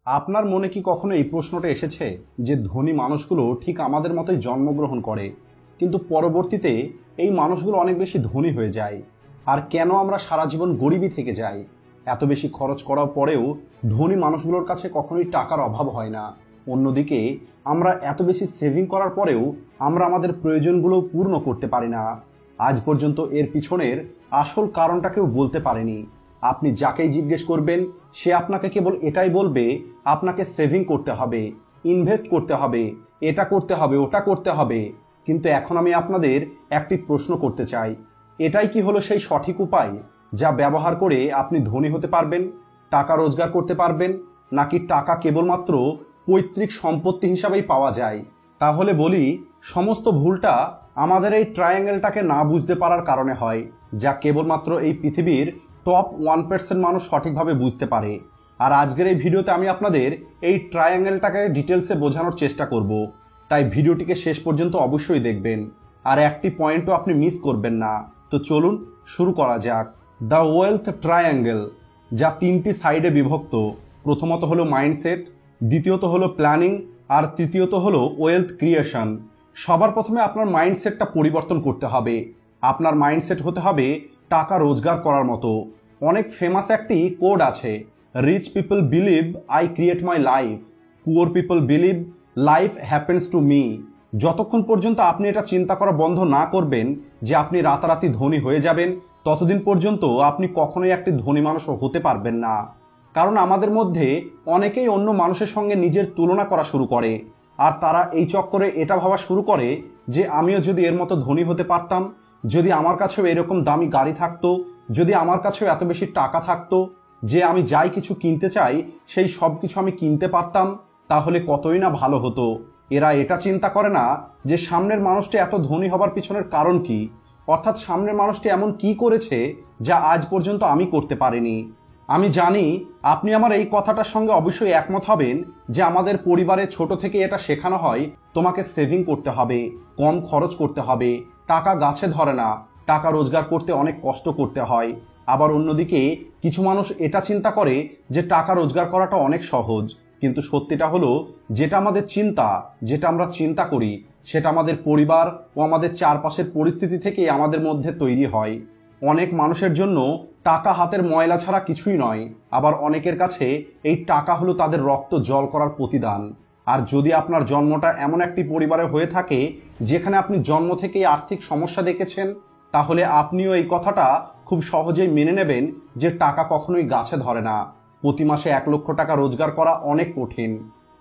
আপনার মনে কি কখনো এই প্রশ্নটা এসেছে যে ধনী মানুষগুলো ঠিক আমাদের মতোই জন্মগ্রহণ করে, কিন্তু পরবর্তীতে এই মানুষগুলো অনেক বেশি ধনী হয়ে যায়? আর কেন আমরা সারা জীবন গরিবই থেকে যাই? এত বেশি খরচ করার পরেও ধনী মানুষগুলোর কাছে কখনোই টাকার অভাব হয় না। অন্যদিকে আমরা এত বেশি সেভিং করার পরেও আমরা আমাদের প্রয়োজনগুলো পূর্ণ করতে পারি না। আজ পর্যন্ত এর পিছনের আসল কারণটা কেউ বলতে পারেনি। আপনি যাকেই জিজ্ঞেস করবেন সে আপনাকে কেবল এটাই বলবে, আপনাকে সেভিং করতে হবে, ইনভেস্ট করতে হবে, এটা করতে হবে, ওটা করতে হবে। কিন্তু এখন আমি আপনাদের একটি প্রশ্ন করতে চাই, এটাই কি হলো সেই সঠিক উপায় যা ব্যবহার করে আপনি ধনী হতে পারবেন, টাকা রোজগার করতে পারবেন? নাকি টাকা কেবলমাত্র পৈতৃক সম্পত্তি হিসাবেই পাওয়া যায়? তাহলে বলি, সমস্ত ভুলটা আমাদের এই ট্রায়াঙ্গেলটাকে না বুঝতে পারার কারণে হয়, যা কেবলমাত্র এই পৃথিবীর টপ 1% মানুষ সঠিকভাবে বুঝতে পারে। আর আজকের এই ভিডিওতে আমি আপনাদের এই ট্রায়াঙ্গেলটাকে ডিটেলসে বোঝানোর চেষ্টা করব। তাই ভিডিওটিকে শেষ পর্যন্ত অবশ্যই দেখবেন, আর একটি পয়েন্টও আপনি মিস করবেন না। তো চলুন শুরু করা যাক। দ্য ওয়েলথ ট্রায়াঙ্গেল, যা 3টি সাইডে বিভক্ত। প্রথমত হলো মাইন্ডসেট, দ্বিতীয়ত হলো প্ল্যানিং, আর তৃতীয়ত হলো ওয়েলথ ক্রিয়েশন। সবার প্রথমে আপনার মাইন্ডসেটটা পরিবর্তন করতে হবে। আপনার মাইন্ডসেট হতে হবে টাকা রোজগার করার মতো। অনেক ফেমাস একটি কোড আছে, rich people believe I create my life, poor people believe life happens to me. যতক্ষণ পর্যন্ত আপনি এটা চিন্তা করা বন্ধ না করবেন যে আপনি রাতারাতি ধনী হয়ে যাবেন, ততদিন পর্যন্ত আপনি কখনোই একটি ধনী মানুষও হতে পারবেন না। কারণ আমাদের মধ্যে অনেকেই অন্য মানুষের সঙ্গে নিজের তুলনা করা শুরু করে, আর তারা এই চক্করে এটা ভাবা শুরু করে যে আমিও যদি এর মতো ধনী হতে পারতাম, যদি আমার কাছেও এরকম দামি গাড়ি থাকতো, যদি আমার কাছেও এত বেশি টাকা থাকতো যে আমি যাই কিছু কিনতে চাই সেই সব কিছু আমি কিনতে পারতাম, তাহলে কতই না ভালো হতো। এরা এটা চিন্তা করে না যে সামনের মানুষটি এত ধনী হবার পিছনের কারণ কি, অর্থাৎ সামনের মানুষটি এমন কি করেছে যা আজ পর্যন্ত আমি করতে পারিনি। আমি জানি আপনি আমার এই কথাটার সঙ্গে অবশ্যই একমত হবেন যে আমাদের পরিবারে ছোট থেকে এটা শেখানো হয়, তোমাকে সেভিং করতে হবে, কম খরচ করতে হবে, টাকা গাছে ধরে না, টাকা রোজগার করতে অনেক কষ্ট করতে হয়। আবার অন্যদিকে কিছু মানুষ এটা চিন্তা করে যে টাকা রোজগার করাটা অনেক সহজ। কিন্তু সত্যিটা হলো, যেটা আমাদের চিন্তা, যেটা আমরা চিন্তা করি, সেটা আমাদের পরিবার ও আমাদের চারপাশের পরিস্থিতি থেকে আমাদের মধ্যে তৈরি হয়। অনেক মানুষের জন্য টাকা হাতের ময়লা ছাড়া কিছুই নয়, আবার অনেকের কাছে এই টাকা হলো তাদের রক্ত জল করার প্রতিদান। আর যদি আপনার জন্মটা এমন একটি পরিবারে হয়ে থাকে যেখানে আপনি জন্ম থেকেই আর্থিক সমস্যা দেখেছেন, তাহলে আপনিও এই কথাটা খুব সহজেই মেনে নেবেন যে টাকা কখনোই গাছে ধরে না। প্রতি মাসে 1 লক্ষ টাকা রোজগার করা অনেক কঠিন।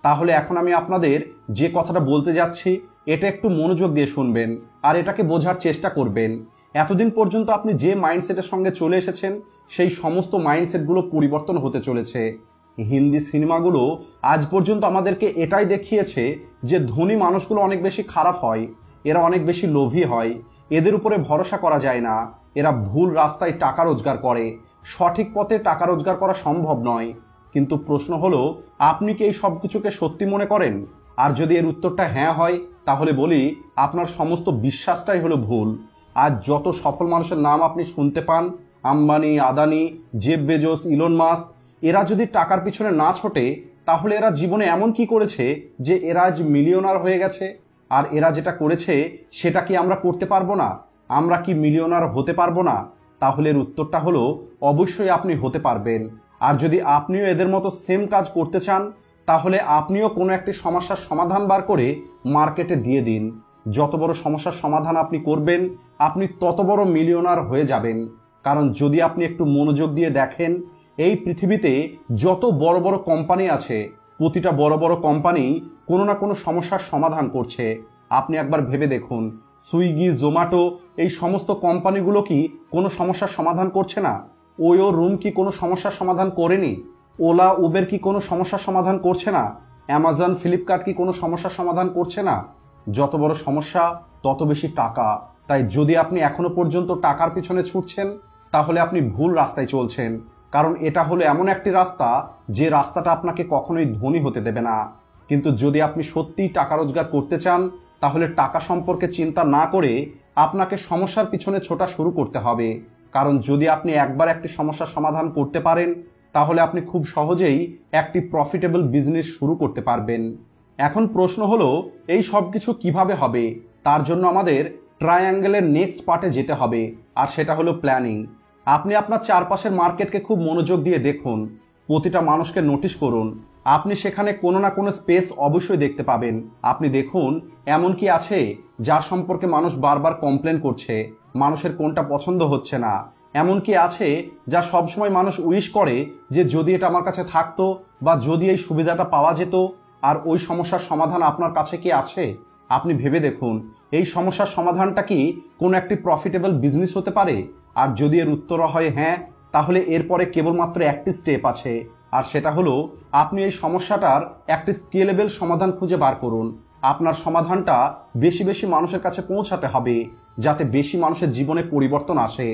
তাহলে এখন আমি আপনাদের যে কথাটা বলতে যাচ্ছি, এটা একটু মনোযোগ দিয়ে শুনবেন আর এটাকে বোঝার চেষ্টা করবেন। এতদিন পর্যন্ত আপনি যে মাইন্ডসেটের সঙ্গে চলে এসেছেন সেই সমস্ত মাইন্ডসেটগুলো পরিবর্তন হতে চলেছে। হিন্দি সিনেমাগুলো আজ পর্যন্ত আমাদেরকে এটাই দেখিয়েছে যে ধনী মানুষগুলো অনেক বেশি খারাপ হয়, এরা অনেক বেশি লোভী হয়, এদের উপরে ভরসা করা যায় না, এরা ভুল রাস্তায় টাকা রোজগার করে, সঠিক পথে টাকা রোজগার করা সম্ভব নয়। কিন্তু প্রশ্ন হলো, আপনি কি এই সব কিছুকে সত্যি মনে করেন? আর যদি এর উত্তরটা হ্যাঁ হয়, তাহলে বলি আপনার সমস্ত বিশ্বাসটাই হলো ভুল। আজ যত সফল মানুষের নাম আপনি শুনতে পান, Ambani, Adani, Jeff Bezos, Elon Musk, এরা যদি টাকার পিছনে না ছোটে, তাহলে এরা জীবনে এমন কি করেছে যে এরা আজ মিলিয়নার হয়ে গেছে? আর এরা যেটা করেছে সেটা কি আমরা করতে পারবো না? আমরা কি মিলিয়নার হতে পারবো না? তাহলে এর উত্তরটা হলো, অবশ্যই আপনি হতে পারবেন। আর যদি আপনিও এদের মতো সেম কাজ করতে চান, তাহলে আপনিও কোনো একটি সমস্যার সমাধান বার করে মার্কেটে দিয়ে দিন। যত বড় সমস্যার সমাধান আপনি করবেন, আপনি তত বড় মিলিয়নার হয়ে যাবেন। কারণ যদি আপনি একটু মনোযোগ দিয়ে দেখেন, এই পৃথিবীতে যত বড় বড় কোম্পানি আছে, প্রতিটা বড় বড় কোম্পানি কোনো না কোনো সমস্যার সমাধান করছে। আপনি একবার ভেবে দেখুন, সুইগি, জোম্যাটো, এই সমস্ত কোম্পানিগুলো কি কোনো সমস্যার সমাধান করছে না? ওয়ো রুম কি কোনো সমস্যার সমাধান করেনি? ওলা, উবের কি কোনো সমস্যার সমাধান করছে না? অ্যামাজন, ফ্লিপকার্ট কি কোনো সমস্যার সমাধান করছে না? যত বড় সমস্যা তত বেশি টাকা। তাই যদি আপনি এখনো পর্যন্ত টাকার পিছনে ছুটছেন, তাহলে আপনি ভুল রাস্তায় চলছেন। কারণ এটা হলো এমন একটি রাস্তা যে রাস্তাটা আপনাকে কখনোই ধনী হতে দেবে না। কিন্তু যদি আপনি সত্যিই টাকা রোজগার করতে চান, তাহলে টাকা সম্পর্কে চিন্তা না করে আপনাকে সমস্যার পিছনে ছোটা শুরু করতে হবে। কারণ যদি আপনি একবার একটি সমস্যার সমাধান করতে পারেন, তাহলে আপনি খুব সহজেই একটি প্রফিটেবল বিজনেস শুরু করতে পারবেন। এখন প্রশ্ন হলো এই সব কিছু কিভাবে হবে? তার জন্য আমাদের ট্রায়াঙ্গেলের নেক্সট পার্টে যেতে হবে, আর সেটা হলো প্ল্যানিং। আপনি আপনার চারপাশের মার্কেটকে খুব মনোযোগ দিয়ে দেখুন, প্রতিটা মানুষকে নোটিশ করুন। আপনি সেখানে কোনো না কোনো স্পেস অবশ্যই দেখতে পাবেন। আপনি দেখুন এমন কি আছে যার সম্পর্কে মানুষ বারবার কমপ্লেন করছে, মানুষের কোনটা পছন্দ হচ্ছে না। এমন কি আছে যা সবসময় মানুষ উইশ করে যে যদি এটা আমার কাছে থাকতো, বা যদি এই সুবিধাটা পাওয়া যেত। আর ওই সমস্যার সমাধান আপনার কাছে কি আছে? আপনি ভেবে দেখুন, এই সমস্যার সমাধানটা কি কোনো একটি প্রফিটেবল বিজনেস হতে পারে? আর যদি এর উত্তর হয় হ্যাঁ, তাহলে এরপরে কেবলমাত্র একটি স্টেপ আছে, আর সেটা হলো আপনি এই সমস্যাটার একটি স্কেলেবল সমাধান খুঁজে বার করুন। আপনার সমাধানটা বেশি বেশি মানুষের কাছে পৌঁছাতে হবে, যাতে বেশি মানুষের জীবনে পরিবর্তন আসে,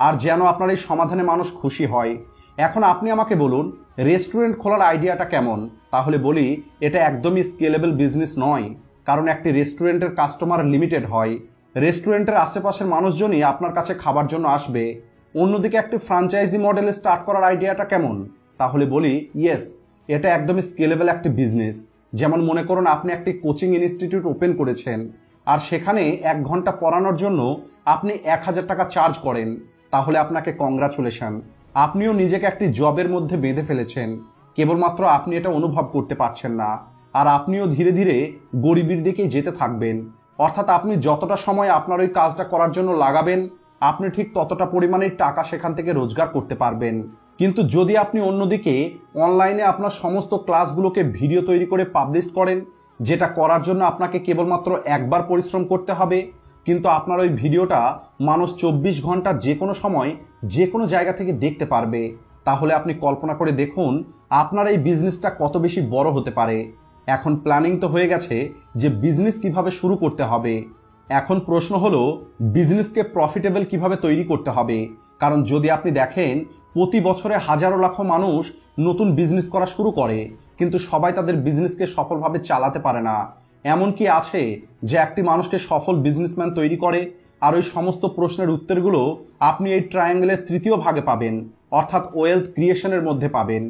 আর যেন আপনার এই সমাধানে মানুষ খুশি হয়। এখন আপনি আমাকে বলুন, রেস্টুরেন্ট খোলার আইডিয়াটা কেমন? তাহলে বলি, এটা একদমই স্কেলেবল বিজনেস নয়, কারণ একটি রেস্টুরেন্টের কাস্টমার লিমিটেড হয়। রেস্টুরেন্টের আশেপাশের মানুষজনই আপনার কাছে খাবার জন্য আসবে। অন্যদিকে একটি ফ্র্যাঞ্চাইজি মডেলে স্টার্ট করার আইডিয়াটা কেমন? তাহলে বলি, ইয়েস, এটা একদমই স্কেলেবল একটি বিজনেস। যেমন মনে করুন আপনি একটি কোচিং ইনস্টিটিউট ওপেন করেছেন, আর সেখানে 1 ঘন্টা পড়ানোর জন্য আপনি 1000 টাকা চার্জ করেন। তাহলে আপনাকে কংগ্রাচুলেশন, আপনিও নিজেকে একটি জবের মধ্যে বেঁধে ফেলেছেন। কেবলমাত্র আপনি এটা অনুভব করতে পারছেন না। আর আপনিও ধীরে ধীরে গরিবের দিকেই যেতে থাকবেন। অর্থাৎ আপনি যতটা সময় আপনার ওই কাজটা করার জন্য লাগাবেন, আপনি ঠিক ততটা পরিমাণের টাকা সেখান থেকে রোজগার করতে পারবেন। কিন্তু যদি আপনি অন্যদিকে অনলাইনে আপনার সমস্ত ক্লাসগুলোকে ভিডিও তৈরি করে পাবলিশ করেন, যেটা করার জন্য আপনাকে কেবলমাত্র একবার পরিশ্রম করতে হবে, কিন্তু আপনার ওই ভিডিওটা মানুষ 24 ঘন্টা যে কোনো সময় যে কোনো জায়গা থেকে দেখতে পারবে, তাহলে আপনি কল্পনা করে দেখুন আপনার এই বিজনেসটা কত বেশি বড় হতে পারে। এখন প্ল্যানিং তো হয়ে গেছে যে বিজনেস কিভাবে শুরু করতে হবে। এখন প্রশ্ন হলো বিজনেসকে প্রফিটেবল কিভাবে তৈরি করতে হবে। কারণ যদি আপনি দেখেন প্রতি বছরে হাজারো লাখো মানুষ নতুন বিজনেস করা শুরু করে, কিন্তু সবাই তাদের বিজনেসকে সফলভাবে চালাতে পারে না। এমন কি আছে যে একটি মানুষকে সফল বিজনেসম্যান তৈরি করে? আর ওই সমস্ত প্রশ্নের উত্তরগুলো আপনি এই ট্রায়াঙ্গেলের 3য় ভাগে পাবেন, অর্থাৎ ওয়েলথ ক্রিয়েশনের মধ্যে পাবেন।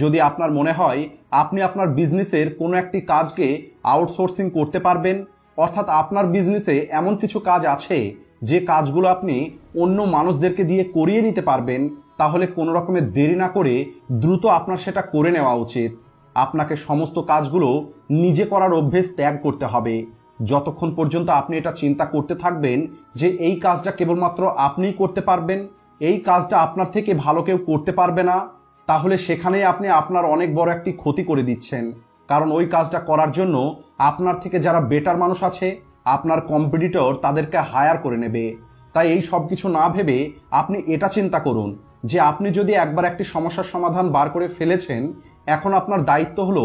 যদি আপনার মনে হয় আপনি আপনার বিজনেসের কোনো একটি কাজকে আউটসোর্সিং করতে পারবেন, অর্থাৎ আপনার বিজনেসে এমন কিছু কাজ আছে যে কাজগুলো আপনি অন্য মানুষদেরকে দিয়ে করিয়ে নিতে পারবেন, তাহলে কোনো রকমের দেরি না করে দ্রুত আপনার সেটা করে নেওয়া উচিত। আপনাকে সমস্ত কাজগুলো নিজে করার অভ্যেস ত্যাগ করতে হবে। যতক্ষণ পর্যন্ত আপনি এটা চিন্তা করতে থাকবেন যে এই কাজটা কেবলমাত্র আপনিই করতে পারবেন, এই কাজটা আপনার থেকে ভালো কেউ করতে পারবে না, তাহলে সেখানেই আপনি আপনার অনেক বড় একটি ক্ষতি করে দিচ্ছেন। কারণ ওই কাজটা করার জন্য আপনার থেকে যারা বেটার মানুষ আছে, আপনার কম্পিটিটর, তাদেরকে হায়ার করে নেবে। তাই এই সব কিছু না ভেবে আপনি এটা চিন্তা করুন যে আপনি যদি একবার একটি সমস্যার সমাধান বার করে ফেলেছেন, এখন আপনার দায়িত্ব হলো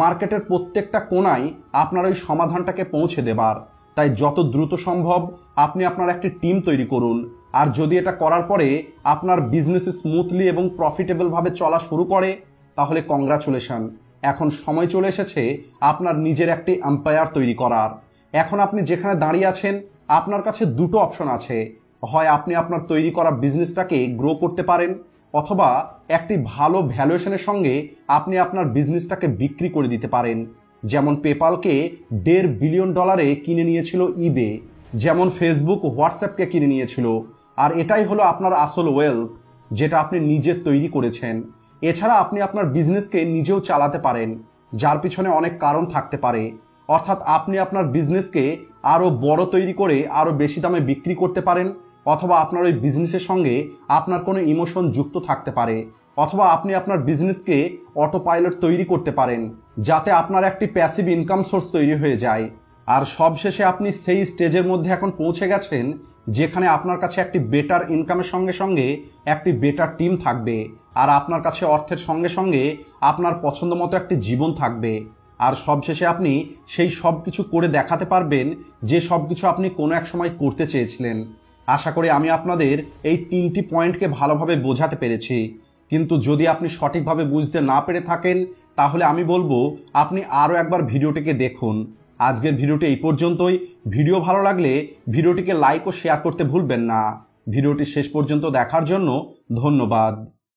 মার্কেটের প্রত্যেকটা কোণায় আপনার ওই সমাধানটাকে পৌঁছে দেবার। তাই যত দ্রুত সম্ভব আপনি আপনার একটি টিম তৈরি করুন। আর যদি এটা করার পরে আপনার বিজনেস স্মুথলি এবং প্রফিটেবলভাবে চলা শুরু করে, তাহলে কংগ্রাচুলেশন, এখন সময় চলে এসেছে আপনার নিজের একটি এম্পায়ার তৈরি করার। এখন আপনি যেখানে দাঁড়িয়ে আছেন, আপনার কাছে দুটো অপশন আছে। হয় আপনি আপনার তৈরি করা বিজনেসটাকে গ্রো করতে পারেন, অথবা একটি ভালো ভ্যালুয়েশনের সঙ্গে আপনি আপনার বিজনেসটাকে বিক্রি করে দিতে পারেন। যেমন পেপালকে $1.5 বিলিয়ন কিনে নিয়েছিল ইবে, যেমন ফেসবুক হোয়াটসঅ্যাপকে কিনে নিয়েছিল। আর এটাই হলো আপনার আসল ওয়েলথ, যেটা আপনি নিজে তৈরি করেছেন। এছাড়া আপনি আপনার বিজনেসকে নিজেও চালাতে পারেন, যার পিছনে অনেক কারণ থাকতে পারে। অর্থাৎ আপনি আপনার বিজনেসকে আরও বড় তৈরি করে আরও বেশি দামে বিক্রি করতে পারেন, অথবা আপনার ওই বিজনেসের সঙ্গে আপনার কোনো ইমোশন যুক্ত থাকতে পারে, অথবা আপনি আপনার বিজনেসকে অটো পাইলট তৈরি করতে পারেন, যাতে আপনার একটি প্যাসিভ ইনকাম সোর্স তৈরি হয়ে যায়। আর সবশেষে আপনি সেই স্টেজের মধ্যে এখন পৌঁছে গেছেন যেখানে আপনার কাছে একটি বেটার ইনকামের সঙ্গে সঙ্গে একটি বেটার টিম থাকবে, আর আপনার কাছে অর্থের সঙ্গে সঙ্গে আপনার পছন্দ মতো একটি জীবন থাকবে। আর সবশেষে আপনি সেই সব কিছু করে দেখাতে পারবেন যে সব কিছু আপনি কোনো এক সময় করতে চেয়েছিলেন। আশা করি আমি আপনাদের এই 3টি পয়েন্টকে ভালোভাবে বোঝাতে পেরেছি। কিন্তু যদি আপনি সঠিকভাবে বুঝতে না পেরে থাকেন, তাহলে আমি বলবো আপনি আরও একবার ভিডিওটিকে দেখুন। আজকের ভিডিওটি এই পর্যন্তই। ভিডিও ভালো লাগলে ভিডিওটিকে লাইক ও শেয়ার করতে ভুলবেন না। ভিডিওটি শেষ পর্যন্ত দেখার জন্য ধন্যবাদ।